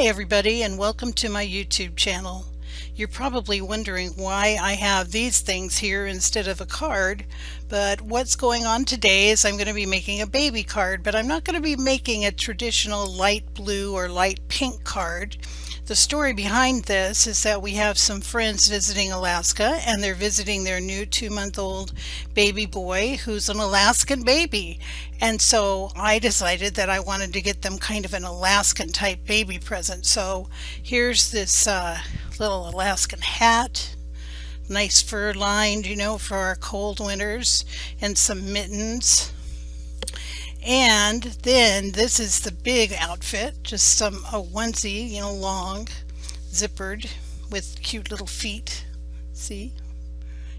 Hi everybody, and welcome to my YouTube channel. You're probably wondering why I have these things here instead of a card, but what's going on today is I'm going to be making a baby card, but I'm not going to be making a traditional light blue or light pink card. The story behind this is that we have some friends visiting Alaska, and they're visiting their new 2-month-old baby boy who's an Alaskan baby. And so I decided that I wanted to get them kind of an Alaskan type baby present. So here's this little Alaskan hat, nice fur lined, for our cold winters, and some mittens. And then this is the big outfit, just a onesie, long, zippered, with cute little feet. See?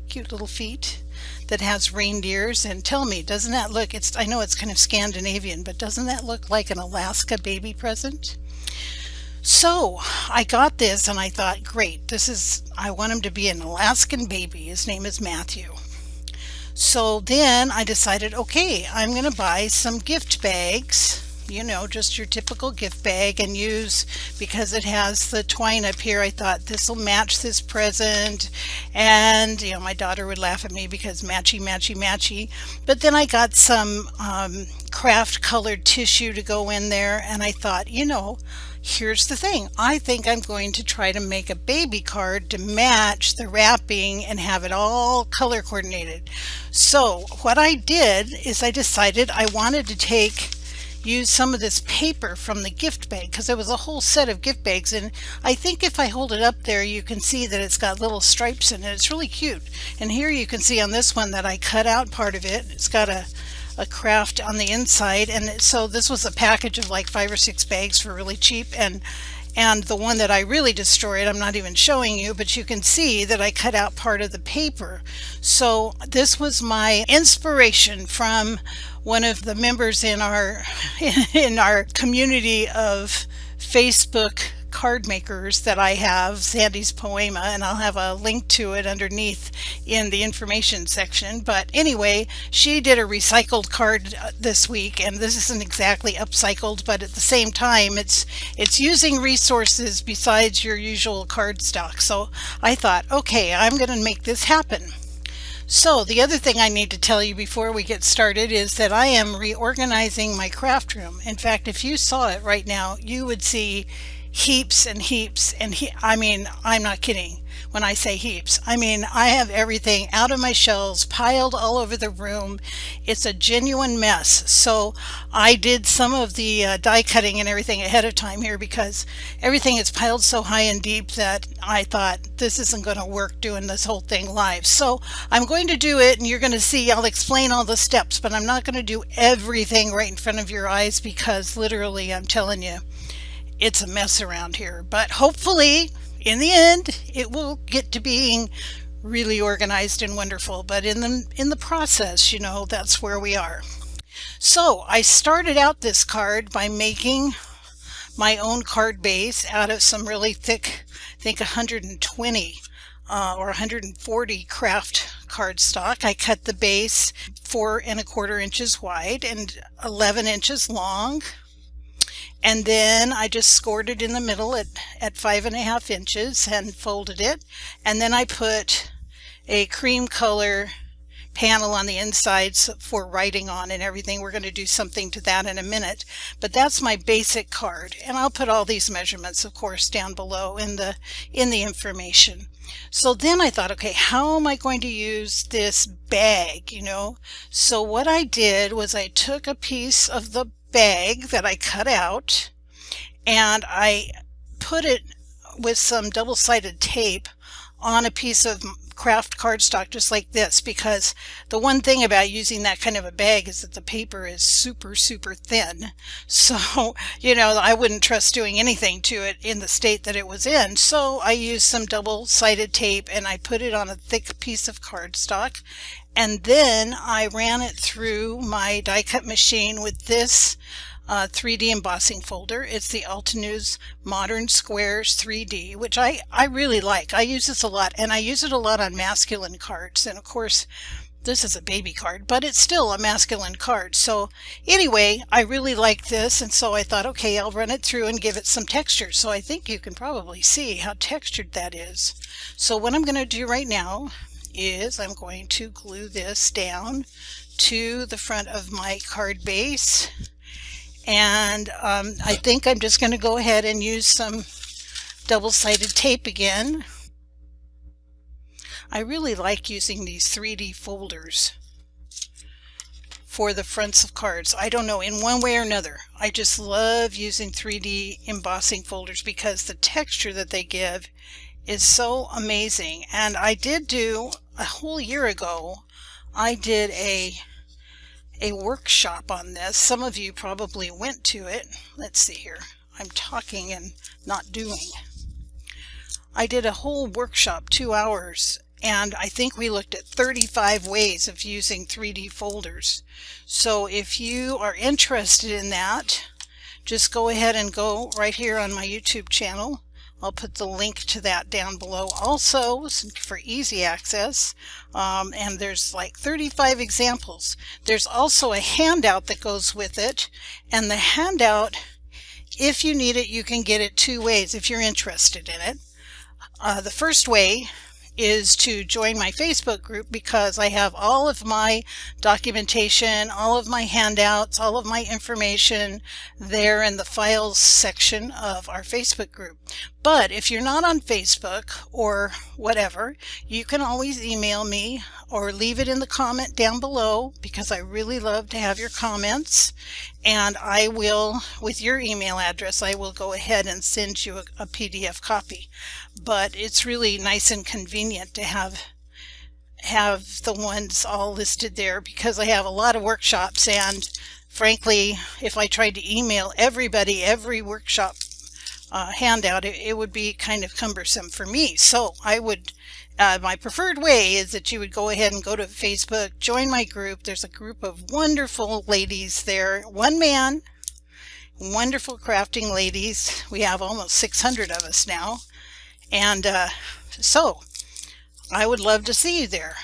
Cute little feet that has reindeers. And tell me, doesn't that look, I know it's kind of Scandinavian, but doesn't that look like an Alaska baby present? So I got this and I thought, great, I want him to be an Alaskan baby. His name is Matthew. So then I decided, okay, I'm going to buy some gift bags, just your typical gift bag, and because it has the twine up here, I thought this will match this present. And, my daughter would laugh at me because matchy, matchy, matchy. But then I got some craft colored tissue to go in there, and I thought, here's the thing. I think I'm going to try to make a baby card to match the wrapping and have it all color coordinated. So what I did is I decided I wanted to use some of this paper from the gift bag, because there was a whole set of gift bags, and I think if I hold it up there you can see that it's got little stripes in it. It's really cute. And here you can see on this one that I cut out part of it. It's got a craft on the inside, and so this was a package of like 5 or 6 bags for really cheap, and the one that I really destroyed, I'm not even showing you, but you can see that I cut out part of the paper. So this was my inspiration from one of the members in our community of Facebook card makers that I have, Sandy's Poema, and I'll have a link to it underneath in the information section. But anyway, she did a recycled card this week, and this isn't exactly upcycled, but at the same time it's using resources besides your usual cardstock. So I thought, okay, I'm going to make this happen. So the other thing I need to tell you before we get started is that I am reorganizing my craft room. In fact, if you saw it right now, you would see heaps and heaps, and I mean, I'm not kidding when I say heaps. I mean, I have everything out of my shelves, piled all over the room. It's a genuine mess. So I did some of the die cutting and everything ahead of time here, because everything is piled so high and deep that I thought this isn't going to work doing this whole thing live. So I'm going to do it, and you're going to see, I'll explain all the steps, but I'm not going to do everything right in front of your eyes, because literally, I'm telling you, it's a mess around here. But hopefully in the end it will get to being really organized and wonderful. But in the process, that's where we are. So I started out this card by making my own card base out of some really thick, I think 120 or 140 craft cardstock. I cut the base 4 1/4 inches wide and 11 inches long. And then I just scored it in the middle at 5 1/2 inches and folded it. And then I put a cream color panel on the inside for writing on and everything. We're going to do something to that in a minute. But that's my basic card. And I'll put all these measurements, of course, down below in the information. So then I thought, okay, how am I going to use this bag, So what I did was I took a piece of the bag that I cut out, and I put it with some double-sided tape on a piece of craft cardstock just like this, because the one thing about using that kind of a bag is that the paper is super, super thin. So, I wouldn't trust doing anything to it in the state that it was in. So I used some double-sided tape and I put it on a thick piece of cardstock, and then I ran it through my die cut machine with this 3D embossing folder. It's the Altenew's Modern Squares 3D, which I really like. I use this a lot, and I use it a lot on masculine cards. And of course, This is a baby card, but it's still a masculine card. So anyway, I really like this, and so I thought, okay, I'll run it through and give it some texture. So I think you can probably see how textured that is. So what I'm going to do right now is I'm going to glue this down to the front of my card base, and I think I'm just going to go ahead and use some double-sided tape again. I really like using these 3D folders for the fronts of cards. I don't know, in one way or another, I just love using 3D embossing folders because the texture that they give is so amazing. And I did do, a whole year ago, I did a workshop on this. Some of you probably went to it. Let's see here. I'm talking and not doing. I did a whole workshop, 2 hours, and I think we looked at 35 ways of using 3D folders. So if you are interested in that, just go ahead and go right here on my YouTube channel. I'll put the link to that down below also for easy access. And there's like 35 examples. There's also a handout that goes with it, and the handout, if you need it, you can get it 2 ways if you're interested in it. The first way is to join my Facebook group, because I have all of my documentation, all of my handouts, all of my information there in the files section of our Facebook group. But if you're not on Facebook or whatever, you can always email me or leave it in the comment down below, because I really love to have your comments, and I will, with your email address, I will go ahead and send you a PDF copy. But it's really nice and convenient to have the ones all listed there, because I have a lot of workshops, and frankly, if I tried to email everybody every workshop handout, it would be kind of cumbersome for me. So I would, my preferred way is that you would go ahead and go to Facebook, join my group. There's a group of wonderful ladies there, one man, wonderful crafting ladies. We have almost 600 of us now. And so I would love to see you there.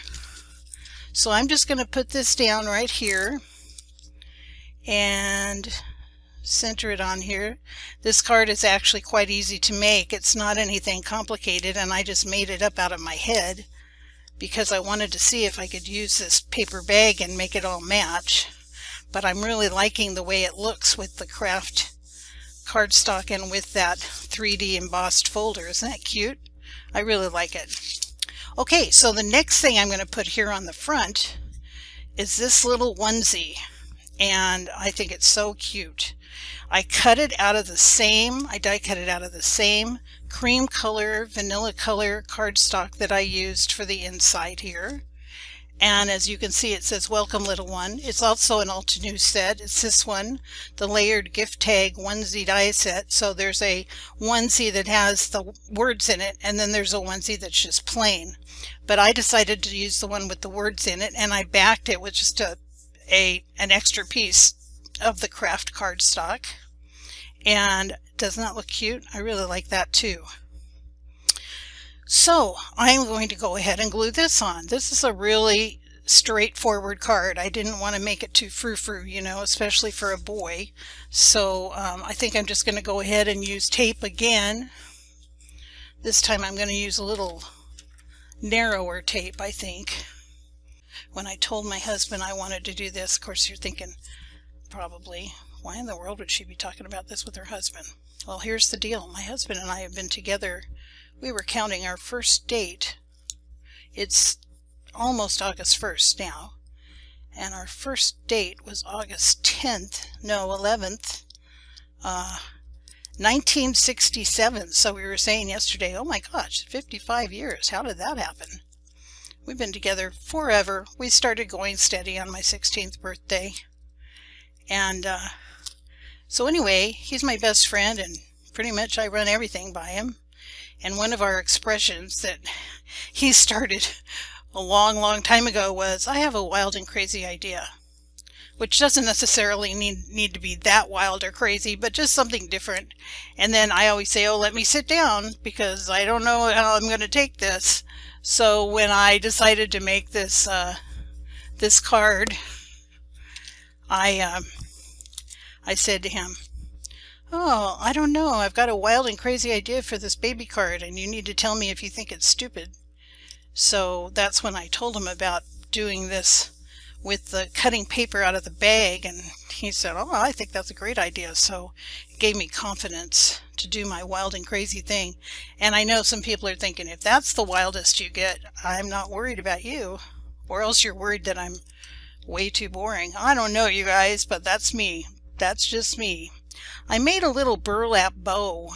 So I'm just going to put this down right here and center it on here. This card is actually quite easy to make. It's not anything complicated, and I just made it up out of my head because I wanted to see if I could use this paper bag and make it all match. But I'm really liking the way it looks with the craft cardstock and with that 3D embossed folder. Isn't that cute? I really like it. Okay, so the next thing I'm going to put here on the front is this little onesie, and I think it's so cute. I cut it out of the same, I die cut it out of the same cream color, vanilla color cardstock that I used for the inside here. And as you can see, it says welcome little one. It's also an Altenew set. It's this one, the layered gift tag onesie die set. So there's a onesie that has the words in it, and then there's a onesie that's just plain. But I decided to use the one with the words in it, and I backed it with just an extra piece of the craft cardstock. And doesn't that look cute? I really like that too. So I'm going to go ahead and glue this on. This is a really straightforward card. I didn't want to make it too frou-frou, you know, especially for a boy. So I think I'm just going to go ahead and use tape again. This time I'm going to use a little narrower tape, I think. When I told my husband I wanted to do this, of course you're thinking probably, why in the world would she be talking about this with her husband? Well, here's the deal. My husband and I have been together. We were counting our first date. It's almost August 1st now. And our first date was August 10th, no, 11th, 1967. So we were saying yesterday, oh my gosh, 55 years. How did that happen? We've been together forever. We started going steady on my 16th birthday. And so anyway, he's my best friend, and pretty much I run everything by him. And one of our expressions that he started a long time ago was, I have a wild and crazy idea. Which doesn't necessarily need to be that wild or crazy, but just something different. And then I always say, oh, let me sit down, because I don't know how I'm going to take this. So when I decided to make this this card, I said to him, "Oh, I don't know. I've got a wild and crazy idea for this baby card, and you need to tell me if you think it's stupid." So that's when I told him about doing this with the cutting paper out of the bag, and he said, "Oh, I think that's a great idea." So it gave me confidence to do my wild and crazy thing. And I know some people are thinking, if that's the wildest you get, I'm not worried about you. Or else you're worried that I'm way too boring. I don't know, you guys, but that's me. That's just me. I made a little burlap bow.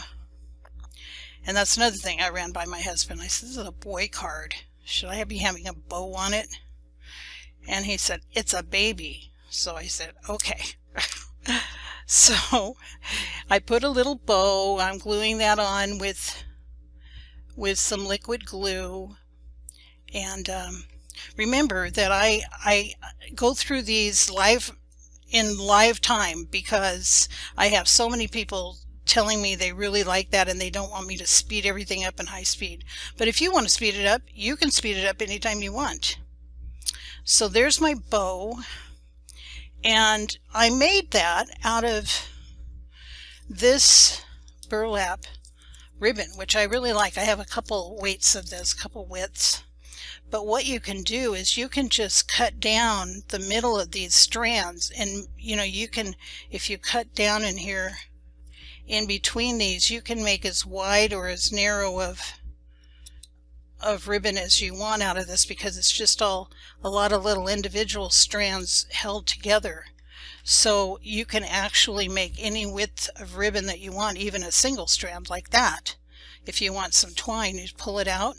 And that's another thing I ran by my husband. I said, "This is a boy card. Should I be having a bow on it?" And he said, "It's a baby." So I said, okay. So I put a little bow. I'm gluing that on with some liquid glue. And remember that I go through these in live time, because I have so many people telling me they really like that and they don't want me to speed everything up in high speed. But if you want to speed it up, you can speed it up anytime you want. So there's my bow, and I made that out of this burlap ribbon, which I really like. I have a couple weights of this, couple widths. But what you can do is you can just cut down the middle of these strands, and you can, if you cut down in here in between these, you can make as wide or as narrow of ribbon as you want out of this, because it's just a lot of little individual strands held together. So you can actually make any width of ribbon that you want, even a single strand like that. If you want some twine, you pull it out,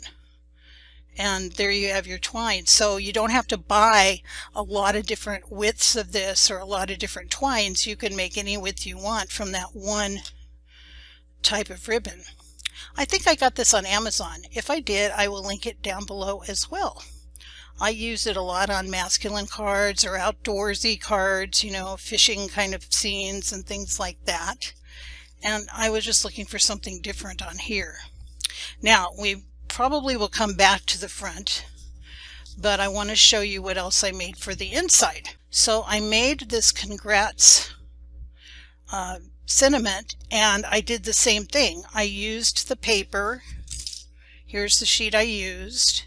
and there you have your twine. So you don't have to buy a lot of different widths of this or a lot of different twines. You can make any width you want from that one type of ribbon. I think I got this on Amazon. If I did, I will link it down below as well. I use it a lot on masculine cards or outdoorsy cards, fishing kind of scenes and things like that. And I was just looking for something different on here. Now, we probably will come back to the front, but I want to show you what else I made for the inside. So I made this congrats sentiment, and I did the same thing. I used the paper. Here's the sheet I used.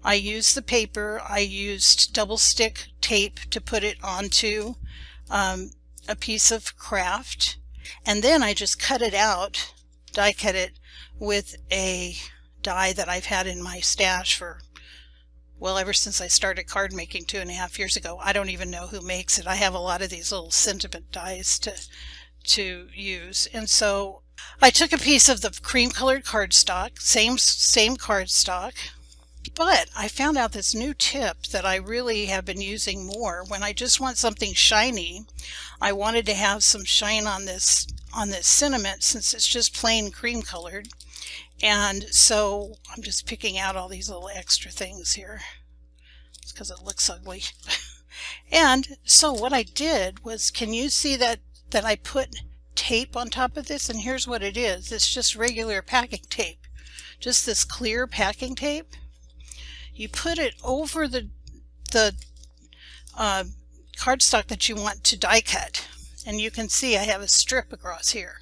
I used the paper. I used double stick tape to put it onto a piece of craft, and then I just cut it out, die cut it with a die that I've had in my stash for, well, ever since I started card making 2.5 years ago. I don't even know who makes it. I have a lot of these little sentiment dies to use. And so I took a piece of the cream colored cardstock, same cardstock, but I found out this new tip that I really have been using more. When I just want something shiny, I wanted to have some shine on this sentiment, since it's just plain cream colored. And so I'm just picking out all these little extra things here. It's because it looks ugly. And so what I did was, can you see that I put tape on top of this? And here's what it is. It's just regular packing tape. Just this clear packing tape. You put it over the cardstock that you want to die cut. And you can see I have a strip across here.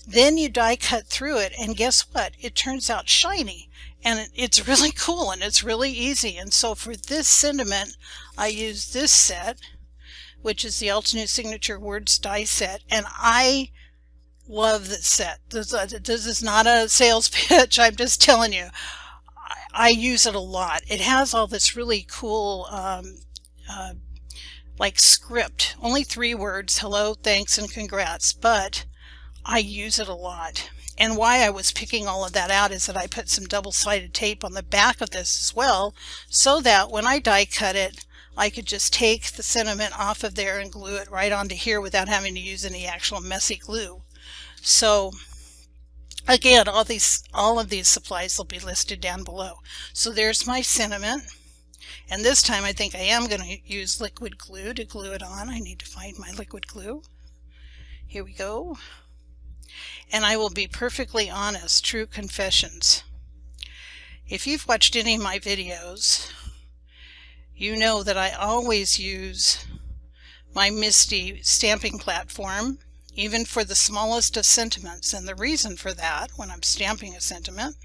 Then you die cut through it, and guess what? It turns out shiny, and it's really cool, and it's really easy. And so for this sentiment, I used this set, which is the Altenew Signature Words die set, and I love this set. This is not a sales pitch. I'm just telling you, I use it a lot. It has all this really cool like script, only 3 words: hello, thanks, and congrats, but I use it a lot. And why I was picking all of that out is that I put some double-sided tape on the back of this as well, so that when I die cut it, I could just take the sentiment off of there and glue it right onto here without having to use any actual messy glue. So again, all of these supplies will be listed down below. So there's my sentiment, and this time I think I am going to use liquid glue to glue it on. I need to find my liquid glue. Here we go. And I will be perfectly honest, true confessions. If you've watched any of my videos, you know that I always use my MISTI stamping platform, even for the smallest of sentiments. And the reason for that, when I'm stamping a sentiment,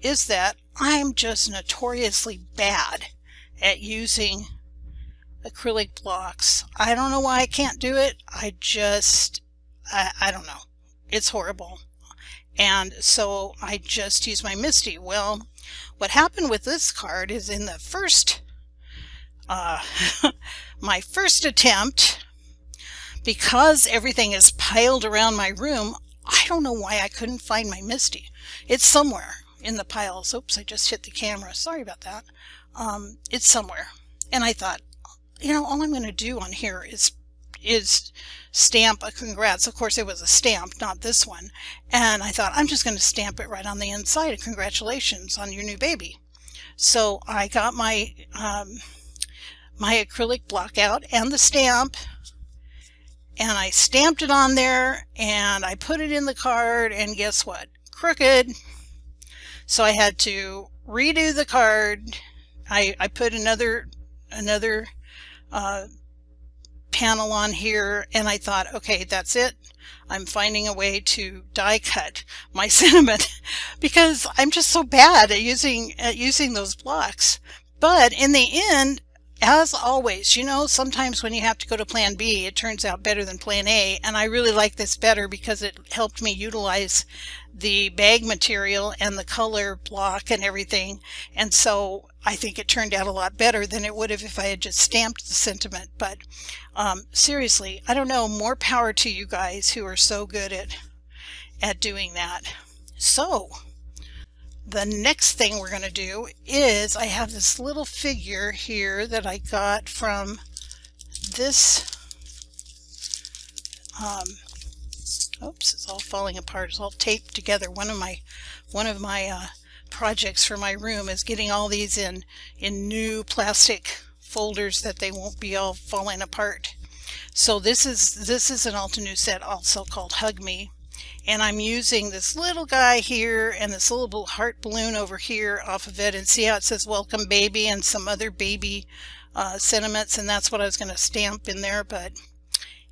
is that I'm just notoriously bad at using acrylic blocks. I don't know why I can't do it. I don't know. It's horrible. And so I just use my MISTI. Well, what happened with this card is in the first my first attempt, because everything is piled around my room, I don't know why I couldn't find my MISTI. It's somewhere in the piles. Oops, I just hit the camera. Sorry about that. It's somewhere. And I thought, you know, all I'm going to do on here is stamp a congrats. Of course, it was a stamp, not this one. And I thought, I'm just going to stamp it right on the inside. Congratulations on your new baby. So I got my my acrylic block out and the stamp, and I stamped it on there, and I put it in the card, and guess what? Crooked. So I had to redo the card. I put another panel on here, and I thought, okay, that's it. I'm finding a way to die cut my sentiment because I'm just so bad at using those blocks. But in the end, as always, you know, sometimes when you have to go to plan B, it turns out better than plan A, and I really like this better because it helped me utilize the bag material and the color block and everything, and so I think it turned out a lot better than it would have if I had just stamped the sentiment. But seriously, I don't know, more power to you guys who are so good at doing that. So the next thing we're going to do is, I have this little figure here that I got from this, oops, it's all falling apart. It's all taped together. One of my projects for my room is getting all these in new plastic folders that they won't be all falling apart. So this is an Altenew set also called Hug Me. And I'm using this little guy here and this little heart balloon over here off of it, and see how it says welcome baby and some other baby sentiments, and that's what I was going to stamp in there, but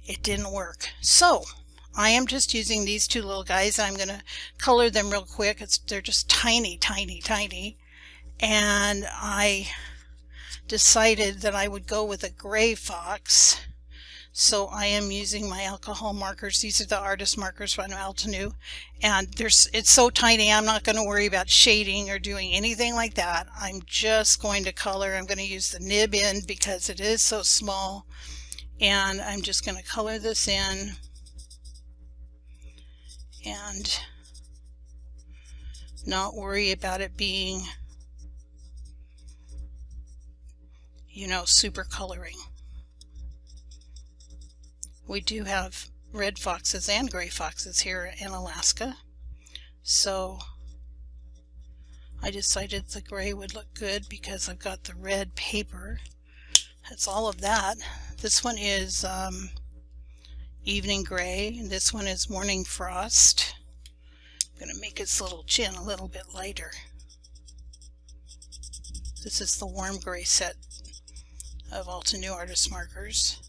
it didn't work. So I am just using these two little guys. I'm going to color them real quick. They're just tiny, tiny, tiny, and I decided that I would go with a gray fox. So I am using my alcohol markers. These are the artist markers from Altenew, and it's so tiny I'm not going to worry about shading or doing anything like that. I'm just going to color. I'm going to use the nib end because it is so small, and I'm just going to color this in and not worry about it being, you know, super coloring. We do have red foxes and gray foxes here in Alaska, so I decided the gray would look good because I've got the red paper. That's all of that. This one is evening gray, and this one is morning frost. I'm going to make its little chin a little bit lighter. This is the warm gray set of Altenew artist markers.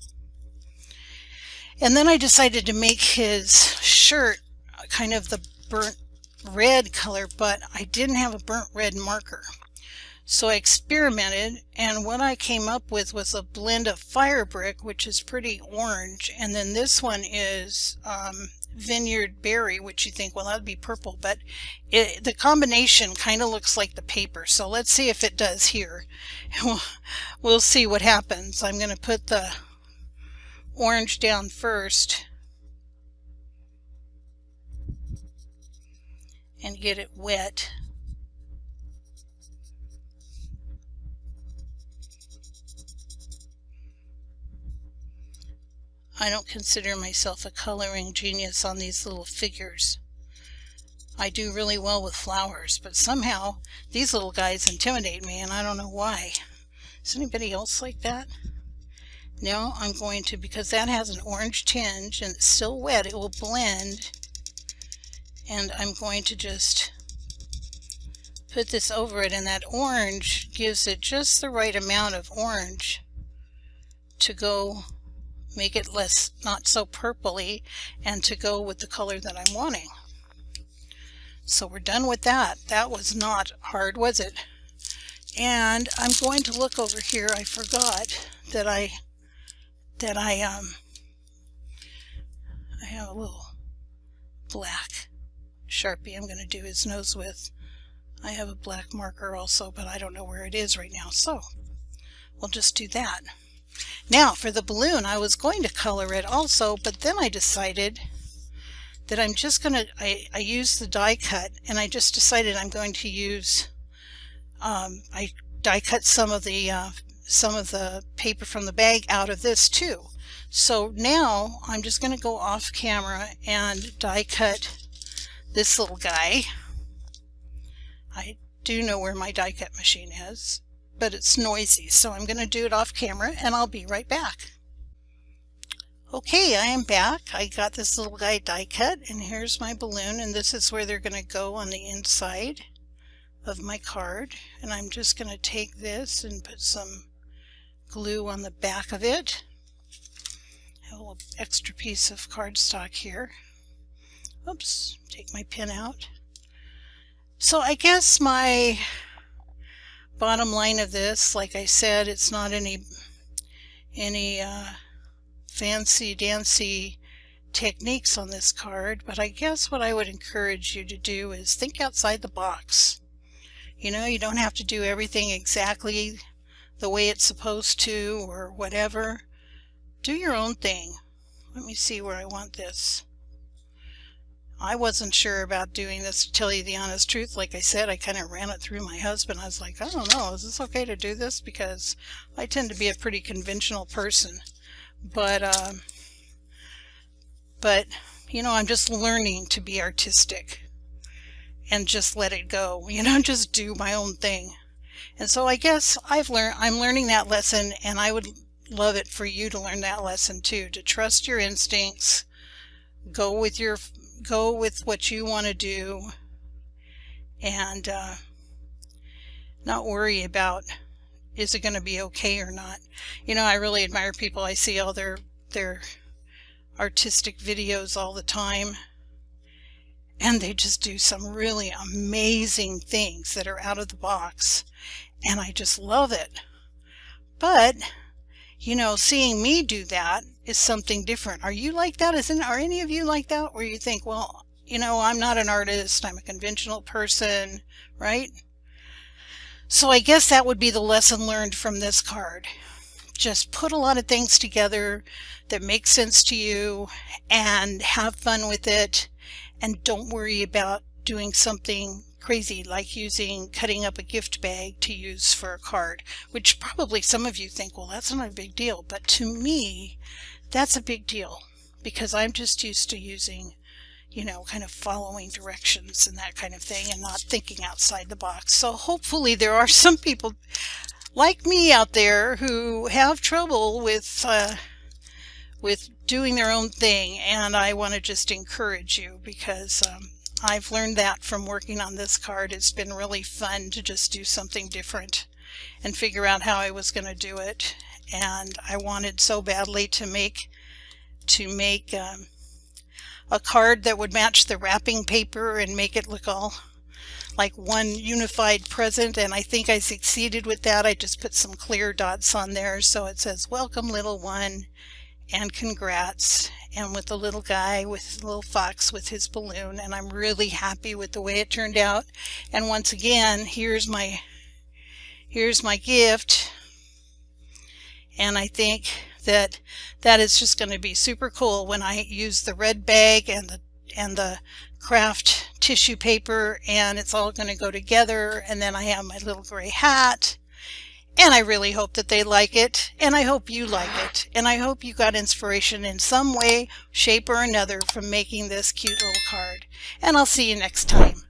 And then I decided to make his shirt kind of the burnt red color, but I didn't have a burnt red marker. So I experimented, and what I came up with was a blend of fire brick, which is pretty orange, and then this one is vineyard berry, which you think, well, that would be purple, but the combination kind of looks like the paper. So let's see if it does here. We'll see what happens. I'm going to put the orange down first and get it wet. I don't consider myself a coloring genius on these little figures. I do really well with flowers, but somehow these little guys intimidate me, and I don't know why. Is anybody else like that? Now I'm going to, because that has an orange tinge and it's still wet, it will blend, and I'm going to just put this over it, and that orange gives it just the right amount of orange to go make it less, not so purpley, and to go with the color that I'm wanting. So we're done with that. That was not hard, was it? And I'm going to look over here. I forgot that I have a little black Sharpie I'm going to do his nose with. I have a black marker also, but I don't know where it is right now, so we'll just do that. Now for the balloon, I was going to color it also, but then I decided that I'm just going to, I used the die cut, and I just decided I'm going to use, I die cut some of the paper from the bag out of this too. So now I'm just going to go off camera and die cut this little guy. I do know where my die cut machine is, but it's noisy, so I'm going to do it off camera, and I'll be right back. Okay, I am back. I got this little guy die cut, and here's my balloon, and this is where they're going to go on the inside of my card. And I'm just going to take this and put some glue on the back of it. I have a little extra piece of cardstock here. Oops, take my pen out. So I guess my bottom line of this, like I said, it's not any fancy dancy techniques on this card, but I guess what I would encourage you to do is think outside the box. You know, you don't have to do everything exactly the way it's supposed to or whatever. Do your own thing. Let me see where I want this. I wasn't sure about doing this, to tell you the honest truth. Like I said, I kind of ran it through my husband. I was like, I don't know, is this okay to do this? Because I tend to be a pretty conventional person. But you know, I'm just learning to be artistic and just let it go, you know, just do my own thing. And so I guess I'm learning that lesson, and I would love it for you to learn that lesson too, to trust your instincts, go with what you want to do, and not worry about, is it going to be okay or not. You know, I really admire people. I see all their artistic videos all the time, and they just do some really amazing things that are out of the box, and I just love it. But you know, seeing me do that is something different. Are you like that? Are any of you like that, where you think, well, you know, I'm not an artist, I'm a conventional person, right? So I guess that would be the lesson learned from this card. Just put a lot of things together that make sense to you and have fun with it, and don't worry about doing something crazy like cutting up a gift bag to use for a card, which probably some of you think, well, that's not a big deal. But to me, that's a big deal, because I'm just used to using, you know, kind of following directions and that kind of thing, and not thinking outside the box. So hopefully there are some people like me out there who have trouble with doing their own thing, and I want to just encourage you, because I've learned that from working on this card. It's been really fun to just do something different and figure out how I was going to do it. And I wanted so badly to make a card that would match the wrapping paper and make it look all like one unified present, and I think I succeeded with that. I just put some clear dots on there, so it says welcome little one and congrats, and with the little guy, with the little fox with his balloon, and I'm really happy with the way it turned out. And once again, here's my gift, and I think that is just going to be super cool when I use the red bag and the craft tissue paper, and it's all going to go together. And then I have my little gray hat, and I really hope that they like it, and I hope you like it, and I hope you got inspiration in some way, shape, or another from making this cute little card. And I'll see you next time.